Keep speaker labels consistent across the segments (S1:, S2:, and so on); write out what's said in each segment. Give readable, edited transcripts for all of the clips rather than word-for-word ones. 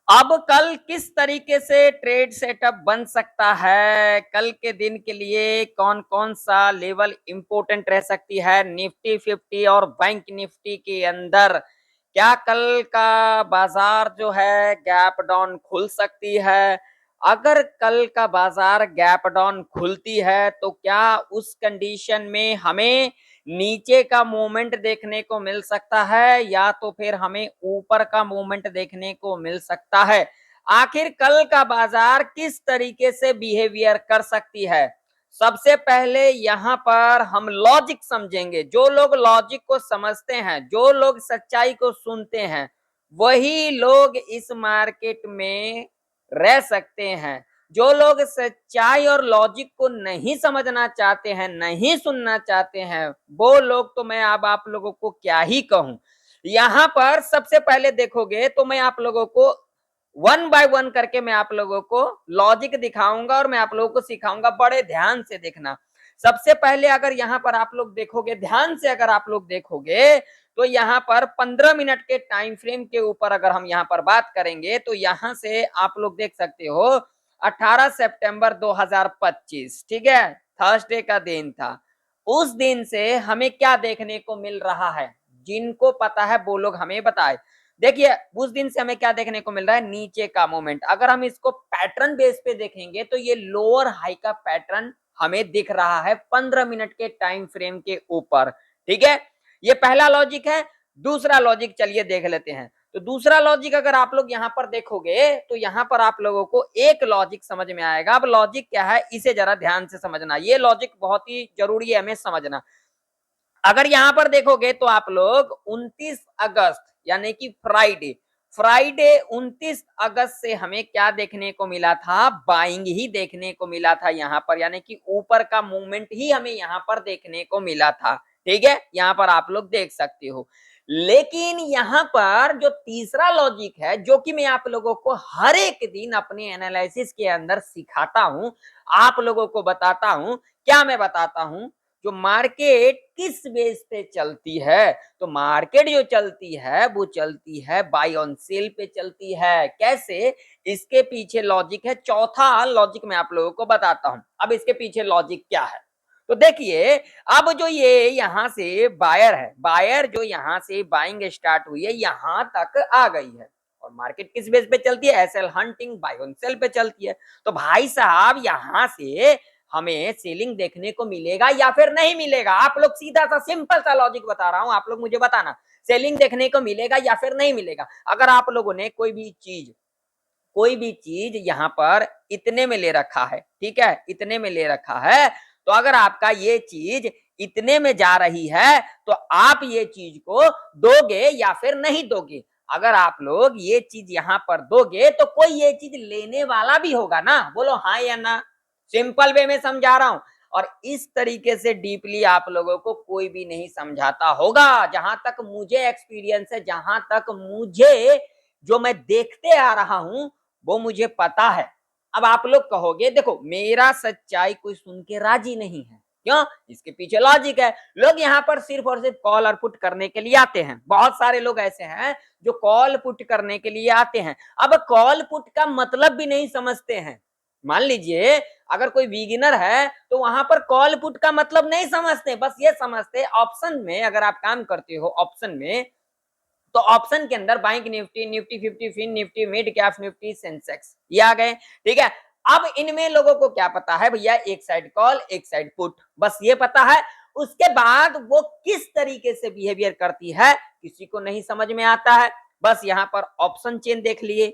S1: अब कल किस तरीके से ट्रेड सेटअप बन सकता है, कल के दिन के लिए कौन कौन सा लेवल इंपॉर्टेंट रह सकती है निफ्टी 50 और बैंक निफ्टी के अंदर, क्या कल का बाजार जो है गैप डाउन खुल सकती है? अगर कल का बाजार गैप डाउन खुलती है तो क्या उस कंडीशन में हमें नीचे का मूवमेंट देखने को मिल सकता है या तो फिर हमें ऊपर का मूवमेंट देखने को मिल सकता है? आखिर कल का बाजार किस तरीके से बिहेवियर कर सकती है? सबसे पहले यहां पर हम लॉजिक समझेंगे। जो लोग लॉजिक को समझते हैं, जो लोग सच्चाई को सुनते हैं, वही लोग इस मार्केट में रह सकते हैं। जो लोग सच्चाई और लॉजिक को नहीं समझना चाहते हैं, नहीं सुनना चाहते हैं, वो लोग तो मैं अब आप लोगों को क्या ही कहूं। यहां पर सबसे पहले देखोगे तो मैं आप लोगों को वन बाय वन करके मैं आप लोगों को लॉजिक दिखाऊंगा और मैं आप लोगों को सिखाऊंगा। बड़े ध्यान से देखना। सबसे पहले अगर यहां पर आप लोग देखोगे, ध्यान से अगर आप लोग देखोगे, तो यहां पर 15 मिनट के टाइम फ्रेम के ऊपर अगर हम यहां पर बात करेंगे तो यहां से आप लोग देख सकते हो 18 सितंबर 2025, ठीक है, थर्सडे का दिन था। उस दिन से हमें क्या देखने को मिल रहा है, जिनको पता है वो लोग हमें बताए। देखिए उस दिन से हमें क्या देखने को मिल रहा है, नीचे का मूवमेंट। अगर हम इसको पैटर्न बेस पे देखेंगे तो ये लोअर हाई का पैटर्न हमें दिख रहा है 15 मिनट के टाइम फ्रेम के ऊपर, ठीक है। ये पहला लॉजिक है। दूसरा लॉजिक चलिए देख लेते हैं। तो दूसरा लॉजिक अगर आप लोग यहां पर देखोगे तो यहां पर आप लोगों को एक लॉजिक समझ में आएगा। अब लॉजिक क्या है इसे जरा ध्यान से समझना, ये लॉजिक बहुत ही जरूरी है हमें समझना। अगर यहां पर देखोगे तो आप लोग 29 अगस्त यानी कि फ्राइडे फ्राइडे 29 अगस्त से हमें क्या देखने को मिला था, बाइंग ही देखने को मिला था यहां पर, यानी कि ऊपर का मूवमेंट ही हमें यहां पर देखने को मिला था, ठीक है। यहां पर आप लोग देख सकते हो। लेकिन यहां पर जो तीसरा लॉजिक है, जो कि मैं आप लोगों को हर एक दिन अपने एनालिसिस के अंदर सिखाता हूं, आप लोगों को बताता हूं, क्या मैं बताता हूं, जो मार्केट किस बेस पे चलती है, तो मार्केट जो चलती है वो चलती है बाय ऑन सेल पे चलती है। कैसे? इसके पीछे लॉजिक है। चौथा लॉजिक मैं आप लोगों को बताता हूं। अब इसके पीछे लॉजिक क्या है, तो देखिए, अब जो ये यहां से बायर है, बायर जो यहां से बाइंग स्टार्ट हुई है यहां तक आ गई है, और मार्केट किस बेस पे चलती है, SL hunting buy on sell पे चलती है। तो भाई साहब यहां से हमें सेलिंग देखने को मिलेगा या फिर नहीं मिलेगा? आप लोग सीधा सा सिंपल सा लॉजिक बता रहा हूं, आप लोग मुझे बताना, सेलिंग देखने को मिलेगा या फिर नहीं मिलेगा? अगर आप लोगों ने कोई भी चीज यहां पर इतने में ले रखा है, ठीक है, इतने में ले रखा है, तो अगर आपका ये चीज इतने में जा रही है तो आप ये चीज को दोगे या फिर नहीं दोगे? अगर आप लोग ये चीज यहां पर दोगे तो कोई ये चीज लेने वाला भी होगा ना, बोलो हाँ या ना। सिंपल वे में समझा रहा हूं, और इस तरीके से डीपली आप लोगों को कोई भी नहीं समझाता होगा। जहां तक मुझे एक्सपीरियंस है, जहां तक मुझे जो मैं देखते आ रहा हूं वो मुझे पता है। अब आप लोग कहोगे देखो मेरा सच्चाई कोई सुन के राजी नहीं है, क्यों? इसके पीछे लॉजिक है। लोग यहाँ पर सिर्फ और सिर्फ कॉल और पुट करने के लिए आते हैं। बहुत सारे लोग ऐसे हैं जो कॉल पुट करने के लिए आते हैं। अब कॉल पुट का मतलब भी नहीं समझते हैं। मान लीजिए अगर कोई बिगिनर है तो वहां पर कॉल पुट का मतलब नहीं समझते, बस ये समझते ऑप्शन में अगर आप काम करते हो ऑप्शन में, तो ऑप्शन के अंदर bank Nifty, Nifty 50, fin Nifty, mid cap Nifty, Sensex, ये आ गए, ठीक है। अब इनमें लोगों को क्या पता है भैया, एक साइड कॉल एक साइड पुट, बस ये पता है। उसके बाद वो किस तरीके से बिहेवियर करती है किसी को नहीं समझ में आता है। बस यहाँ पर ऑप्शन चेन देख लिए,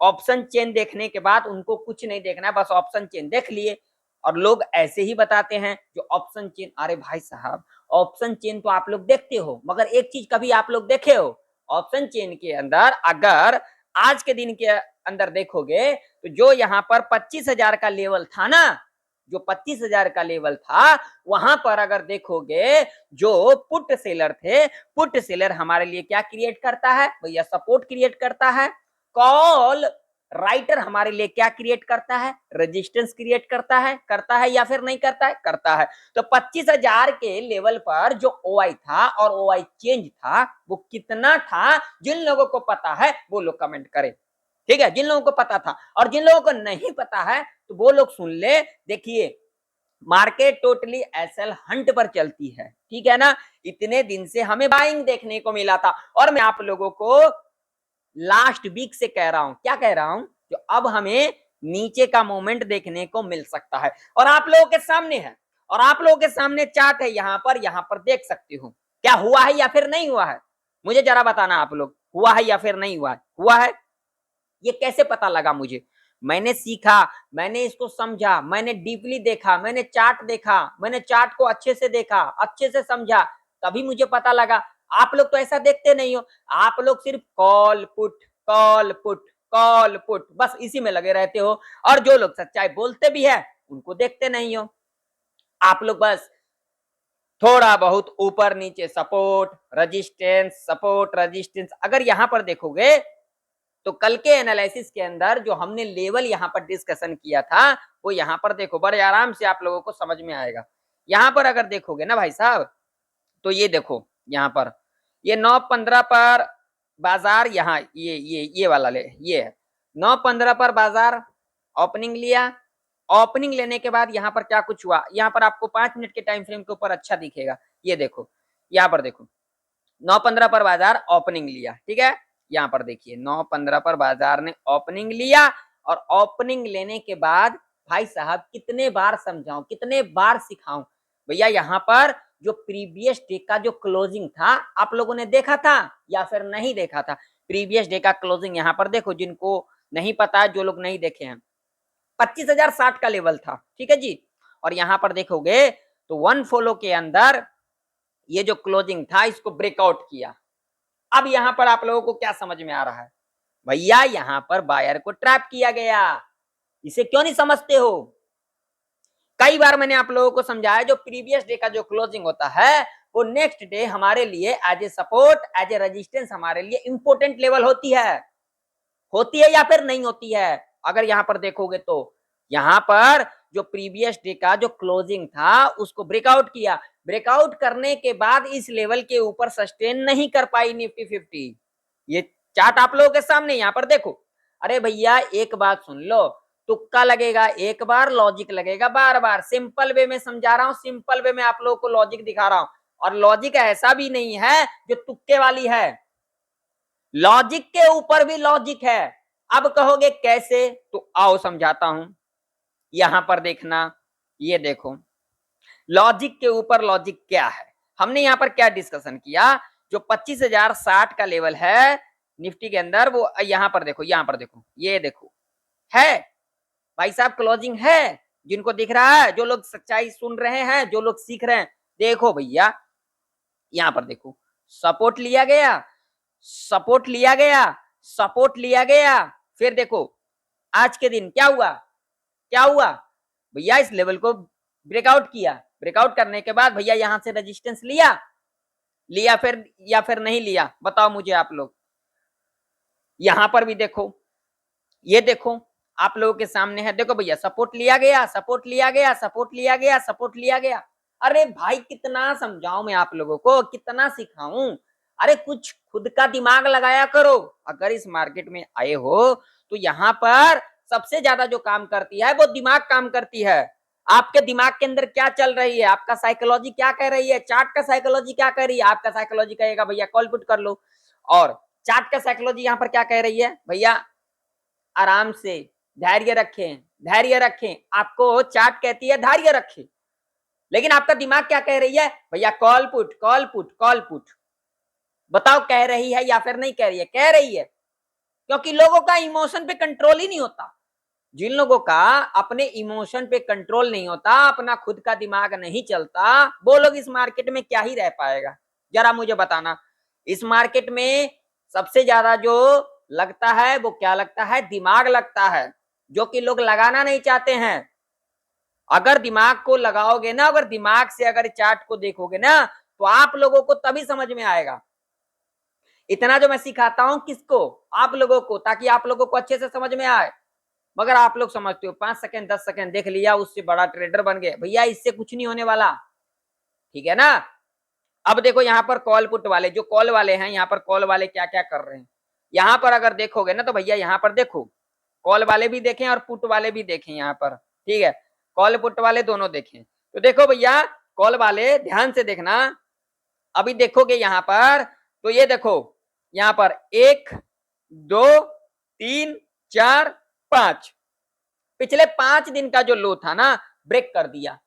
S1: ऑप्शन चेन देखने के बाद उनको कुछ नहीं देखना है, बस ऑप्शन चेन देख लिए। और लोग ऐसे ही बताते हैं जो ऑप्शन चेन, अरे भाई साहब ऑप्शन चेन तो आप लोग देखते हो, मगर एक चीज कभी आप लोग देखे हो, ऑप्शन चेन के अंदर अगर आज के दिन के अंदर देखोगे तो जो यहाँ पर 25,000 का लेवल था ना, जो 25,000 का लेवल था, वहां पर अगर देखोगे जो पुट सेलर थे, पुट सेलर हमारे लिए क्या क्रिएट करता है भैया, सपोर्ट क्रिएट करता है। कॉल राइटर हमारे लिए क्या क्रिएट करता है, रेजिस्टेंस क्रिएट करता है या फिर नहीं करता है, करता है। तो 25,000 के लेवल पर जो ओआई था और ओआई चेंज था वो कितना था, जिन लोगों को पता है वो लोग कमेंट करें। ठीक है, जिन लोगों को पता था। और जिन लोगों को नहीं पता है तो वो लोग सुन ले। देखिए, मार्केट टोटली एसएल हंट पर चलती है, ठीक है ना। इतने दिन से हमें बाइंग देखने को मिला था, और मैं आप लोगों को लास्ट वीक से कह रहा हूं, क्या कह रहा हूं, जो अब हमें नीचे का मोमेंट देखने को मिल सकता है, और आप लोगों के सामने है, और आप लोगों के सामने चार्ट है, यहां पर देख सकते हो। क्या हुआ है या फिर नहीं हुआ है, मुझे जरा बताना आप लोग, हुआ है या फिर नहीं हुआ है? हुआ है। ये कैसे पता लगा मुझे? मैंने सीखा, मैंने इसको समझा, मैंने डीपली देखा, मैंने चार्ट देखा, मैंने चार्ट को अच्छे से देखा, अच्छे से समझा, तभी मुझे पता लगा। आप लोग तो ऐसा देखते नहीं हो, आप लोग सिर्फ call put, call put, call put, बस इसी में लगे रहते हो। और जो लोग सच्चाई बोलते भी है उनको देखते नहीं हो। आप लोग बस थोड़ा बहुत ऊपर नीचे सपोर्ट रजिस्टेंस, सपोर्ट रजिस्टेंस। अगर यहां पर देखोगे तो कल के एनालिसिस के अंदर जो हमने लेवल यहां पर डिस्कशन किया था, वो यहां पर देखो, बड़े आराम से आप लोगों को समझ में आएगा। यहां पर अगर देखोगे ना भाई साहब, तो ये देखो, यहां पर ये 9:15 पर बाजार, यहाँ ये वाला ले, ये है 9:15 पर बाजार ओपनिंग लिया। ओपनिंग लेने के बाद यहाँ पर क्या कुछ हुआ, यहाँ पर आपको 5 मिनट के टाइम फ्रेम के ऊपर अच्छा दिखेगा। ये देखो, यहाँ पर देखो 9:15 पर बाजार ओपनिंग लिया, ठीक है। यहाँ पर देखिए 9:15 पर बाजार ने ओपनिंग लिया, और ओपनिंग लेने के बाद भाई साहब कितने बार समझाऊं, कितने बार सिखाऊं भैया, यहाँ पर जो प्रीवियस डे का जो क्लोजिंग था आप लोगों ने देखा था या फिर नहीं देखा था? प्रीवियस डे का क्लोजिंग यहाँ पर देखो, जिनको नहीं पता, जो लोग नहीं देखे हैं, 25,060 का लेवल था, ठीक है जी। और यहाँ पर देखोगे तो वन फॉलो के अंदर ये जो क्लोजिंग था इसको ब्रेकआउट किया। अब यहां पर आप लोगों को क्या समझ में आ रहा है? भैया यहां पर बायर को ट्रैप किया गया। इसे क्यों नहीं समझते हो? कई बार मैंने आप लोगों को समझाया, जो प्रीवियस डे का जो क्लोजिंग होता है वो नेक्स्ट डे हमारे लिए as a support, as a resistance हमारे लिए इंपॉर्टेंट लेवल होती है या फिर नहीं होती है? अगर यहां पर देखोगे तो यहां पर जो प्रीवियस डे का जो क्लोजिंग था उसको ब्रेकआउट किया। ब्रेकआउट करने के बाद इस लेवल के ऊपर सस्टेन नहीं कर पाई निफ्टी 50। ये चार्ट आप लोगों के सामने, यहां पर देखो। अरे भैया एक बात सुन लो, तुक्का लगेगा एक बार, लॉजिक लगेगा बार बार। सिंपल वे में समझा रहा हूं, सिंपल वे में आप लोगों को लॉजिक दिखा रहा हूं, और लॉजिक ऐसा भी नहीं है जो तुक्के वाली है, लॉजिक के ऊपर भी लॉजिक है। अब कहोगे कैसे, तो आओ समझाता हूं। यहां पर देखना, ये देखो लॉजिक के ऊपर लॉजिक क्या है। हमने यहां पर क्या डिस्कशन किया, जो 25,060 का लेवल है निफ्टी के अंदर, वो यहां पर देखो, यहां पर देखो, ये देखो है भाई साहब, क्लोजिंग है। जिनको दिख रहा है, जो लोग सच्चाई सुन रहे हैं, जो लोग सीख रहे हैं, देखो भैया यहां पर देखो, सपोर्ट लिया गया, सपोर्ट लिया गया, सपोर्ट लिया गया। फिर देखो आज के दिन क्या हुआ, क्या हुआ भैया, इस लेवल को ब्रेकआउट किया। ब्रेकआउट करने के बाद भैया यहां से रेजिस्टेंस लिया, लिया फिर या फिर नहीं लिया, बताओ मुझे आप लोग। यहां पर भी देखो, ये देखो आप लोगों के सामने है, देखो भैया सपोर्ट लिया गया, सपोर्ट लिया गया, सपोर्ट लिया गया, सपोर्ट लिया गया। अरे भाई कितना समझाऊं मैं आप लोगों को, कितना सिखाऊं? अरे कुछ खुद का दिमाग लगाया करो। अगर इस मार्केट में आए हो तो यहाँ पर सबसे ज्यादा जो काम करती है वो दिमाग काम करती है। आपके दिमाग के अंदर क्या चल रही है, आपका साइकोलॉजी क्या कह रही है, चार्ट का साइकोलॉजी क्या कह रही है? आपका साइकोलॉजी कहेगा भैया कॉल पुट कर लो, और चार्ट का साइकोलॉजी यहाँ पर क्या कह रही है, भैया आराम से धैर्य रखें, धैर्य रखें। आपको चार्ट कहती है धैर्य रखें, लेकिन आपका दिमाग क्या कह रही है, भैया call put, call put, call put. बताओ कह रही है या फिर नहीं कह रही है? कह रही है, क्योंकि लोगों का इमोशन पे कंट्रोल ही नहीं होता। जिन लोगों का अपने इमोशन पे कंट्रोल नहीं होता, अपना खुद का दिमाग नहीं चलता, वो लोग इस मार्केट में क्या ही रह पाएगा? जरा मुझे बताना। इस मार्केट में सबसे ज्यादा जो लगता है वो क्या लगता है? दिमाग लगता है, जो कि लोग लगाना नहीं चाहते हैं। अगर दिमाग को लगाओगे ना, अगर दिमाग से अगर चार्ट को देखोगे ना, तो आप लोगों को तभी समझ में आएगा। इतना जो मैं सिखाता हूं किसको? आप लोगों को, ताकि आप लोगों को अच्छे से समझ में आए। मगर आप लोग समझते हो 5 सेकंड 10 सेकंड देख लिया, उससे बड़ा ट्रेडर बन गए। भैया इससे कुछ नहीं होने वाला, ठीक है ना। अब देखो यहाँ पर कॉल पुट वाले, जो कॉल वाले हैं, यहाँ पर कॉल वाले क्या क्या कर रहे हैं। यहाँ पर अगर देखोगे ना तो भैया यहाँ पर देखो, कॉल वाले भी देखें और पुट वाले भी देखें यहाँ पर, ठीक है, कॉल पुट वाले दोनों देखें। तो देखो भैया, कॉल वाले ध्यान से देखना, अभी देखोगे यहाँ पर तो ये देखो, यहाँ पर 1 2 3 4 5, पिछले 5 दिन का जो लो था ना ब्रेक कर दिया,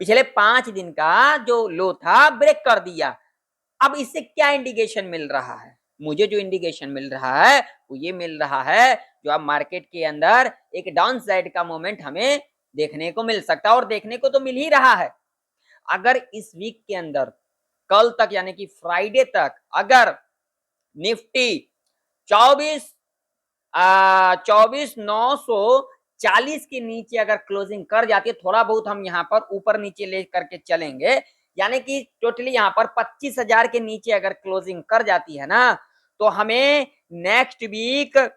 S1: पिछले 5 दिन का जो लो था ब्रेक कर दिया। अब इससे क्या इंडिकेशन मिल रहा है? मुझे जो इंडिकेशन मिल रहा है वो ये मिल रहा है, जो अब मार्केट के अंदर एक डाउन साइड का मोमेंट हमें देखने को मिल सकता है, और देखने को तो मिल ही रहा है। अगर इस वीक के अंदर कल तक यानी कि फ्राइडे तक अगर निफ्टी 24,940 के नीचे अगर क्लोजिंग कर जाती है, थोड़ा बहुत हम यहाँ पर ऊपर नीचे ले करके चलेंगे, यानी कि टोटली यहाँ पर 25,000 के नीचे अगर क्लोजिंग कर जाती है ना, तो हमें नेक्स्ट वीक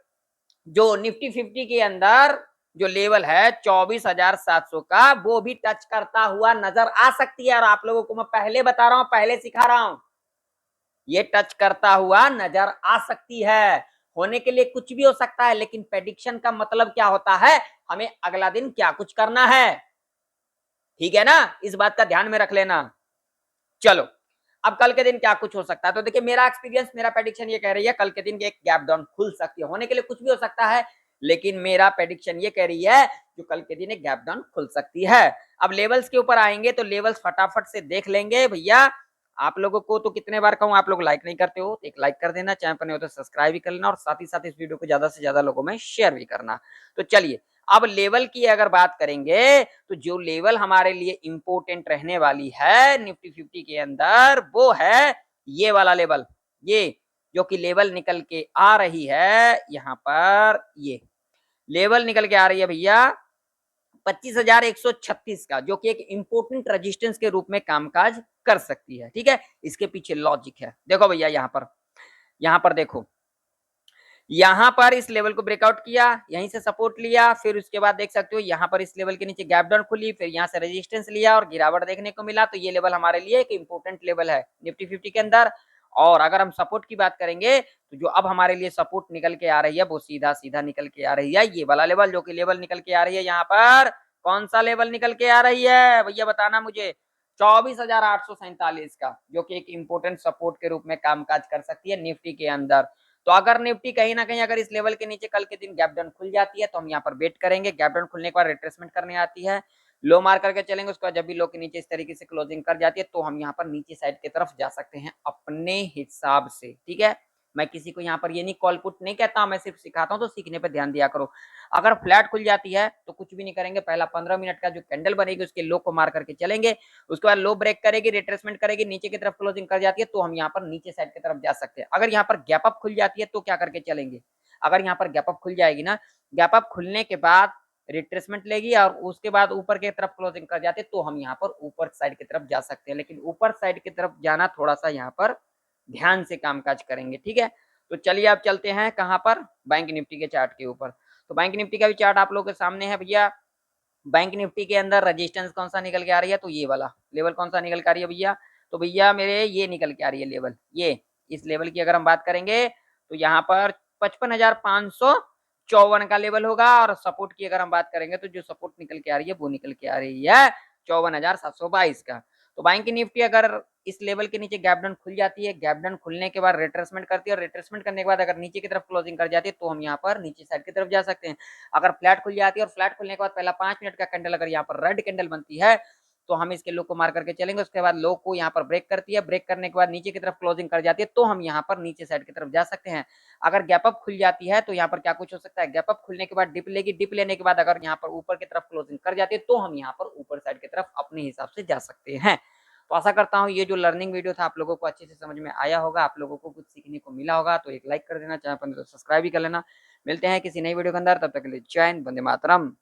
S1: जो निफ्टी 50 के अंदर जो लेवल है 24,700 का, वो भी टच करता हुआ नजर आ सकती है। और आप लोगों को मैं पहले बता रहा हूं, पहले सिखा रहा हूं, ये टच करता हुआ नजर आ सकती है। होने के लिए कुछ भी हो सकता है, लेकिन प्रेडिक्शन का मतलब क्या होता है, हमें अगला दिन क्या कुछ करना है, ठीक है ना, इस बात का ध्यान में रख लेना। चलो, अब कल के दिन क्या कुछ हो सकता है, तो देखिए मेरा एक्सपीरियंस, मेरा प्रेडिक्शन ये कह रही है कल के दिन एक गैप डाउन खुल सकती है। होने के लिए कुछ भी हो सकता है, लेकिन मेरा प्रेडिक्शन ये कह रही है जो कल के दिन एक गैप डाउन खुल सकती है। अब लेवल्स के ऊपर आएंगे तो लेवल्स फटाफट से देख लेंगे भैया। आप लोगों को तो कितने बार कहूं, आप लोग लाइक नहीं करते हो, एक लाइक कर देना, चैनल पर नहीं हो तो सब्सक्राइब भी कर लेना, और साथ ही साथ इस वीडियो को ज्यादा से ज्यादा लोगों में शेयर भी करना। तो चलिए, अब लेवल की अगर बात करेंगे तो जो लेवल हमारे लिए इंपॉर्टेंट रहने वाली है निफ्टी 50 के अंदर, वो है ये वाला लेवल, ये जो कि लेवल निकल के आ रही है यहाँ पर, ये लेवल निकल के आ रही है भैया 25,136 का, जो कि एक इंपोर्टेंट रेजिस्टेंस के रूप में कामकाज कर सकती है। ठीक है, इसके पीछे लॉजिक है, देखो भैया यहाँ पर देखो, यहाँ पर इस लेवल को ब्रेकआउट किया, यहीं से सपोर्ट लिया, फिर उसके बाद देख सकते हो यहाँ पर इस लेवल के नीचे गैप डाउन खुली, फिर यहाँ से रेजिस्टेंस लिया और गिरावट देखने को मिला। तो ये लेवल हमारे लिए एक इंपोर्टेंट लेवल है निफ्टी 50 के अंदर। और अगर हम सपोर्ट की बात करेंगे तो जो अब हमारे लिए सपोर्ट निकल के आ रही है वो सीधा सीधा निकल के आ रही है ये वाला लेवल, जो कि लेवल निकल के आ रही है यहाँ पर, कौन सा लेवल निकल के आ रही है भैया बताना मुझे, 24,847 का, जो कि एक इंपोर्टेंट सपोर्ट के रूप में कामकाज कर सकती है निफ्टी के अंदर। तो अगर निफ्टी कहीं ना कहीं अगर इस लेवल के नीचे कल के दिन गैप डाउन खुल जाती है तो हम यहाँ पर वेट करेंगे, गैप डाउन खुलने के बाद रिट्रेसमेंट करने आती है, लो मार करके चलेंगे, उसके बाद जब भी लो के नीचे इस तरीके से क्लोजिंग कर जाती है तो हम यहाँ पर नीचे साइड की तरफ जा सकते हैं अपने हिसाब से। ठीक है, मैं किसी को यहाँ पर ये नहीं कॉल पुट नहीं कहता, मैं सिर्फ सिखाता हूँ, तो सीखने पर ध्यान दिया करो। अगर फ्लैट खुल जाती है तो कुछ भी नहीं करेंगे, पहला 15 मिनट का जो कैंडल बनेगी उसके लो को मार करके चलेंगे, उसके बाद लो ब्रेक करेगी, रिट्रेसमेंट करेगी, नीचे की तरफ क्लोजिंग कर जाती है तो हम यहाँ पर नीचे साइड की तरफ जा सकते हैं। अगर यहाँ पर गैप अप खुल जाती है तो क्या करके चलेंगे, अगर यहाँ पर गैप अप खुल जाएगी ना, गैप अप खुलने के बाद रिट्रेसमेंट लेगी और उसके बाद ऊपर की तरफ क्लोजिंग कर जाती है तो हम यहाँ पर ऊपर साइड की तरफ जा सकते हैं, लेकिन ऊपर साइड की तरफ जाना थोड़ा सा यहाँ पर ध्यान से कामकाज करेंगे। ठीक है, तो चलिए आप चलते हैं कहाँ पर, बैंक निफ्टी के चार्ट के ऊपर। तो बैंक निफ्टी का भी चार्ट आप लोगों के सामने है भैया। बैंक निफ्टी के अंदर रेजिस्टेंस कौन सा निकल के आ रही है, तो ये वाला लेवल कौन सा निकल के आ रही है भैया, तो भैया मेरे ये निकल के आ रही है लेवल, ये इस लेवल की अगर हम बात करेंगे तो यहाँ पर 55,554 का लेवल होगा, और सपोर्ट की अगर हम बात करेंगे तो जो सपोर्ट निकल के आ रही है वो निकल के आ रही है 54,722 का। तो बैंक निफ्टी अगर इस लेवल के नीचे गैप डाउन खुल जाती है, गैप डाउन खुलने के बाद रिट्रेसमेंट करती है, और रिट्रेसमेंट करने के बाद अगर नीचे की तरफ क्लोजिंग कर जाती है तो हम यहाँ पर नीचे साइड की तरफ जा सकते हैं। अगर फ्लैट खुल जाती है और फ्लैट खुलने के बाद पहला 5 मिनट का कैंडल अगर यहाँ पर रेड कैंडल बनती है तो हम इसके लो को मार करके चलेंगे, उसके बाद लो को यहाँ पर ब्रेक करती है, ब्रेक करने के बाद नीचे की तरफ क्लोजिंग कर जाती है तो हम यहाँ पर नीचे साइड की तरफ जा सकते हैं। अगर गैप अप खुल जाती है तो यहाँ पर क्या कुछ हो सकता है, गैप अप खुलने के बाद डिप लेगी, डिप लेने के बाद अगर यहाँ पर ऊपर की तरफ क्लोजिंग कर जाती है तो हम यहाँ पर ऊपर साइड की तरफ अपने हिसाब से जा सकते हैं। तो आशा करता हूँ ये जो लर्निंग वीडियो था आप लोगों को अच्छे से समझ में आया होगा, आप लोगों को कुछ सीखने को मिला होगा। तो एक लाइक कर देना, चैनल पर सब्सक्राइब भी कर लेना। मिलते हैं किसी नई वीडियो के अंदर, तब तक के लिए जय हिंद, वंदे मातरम।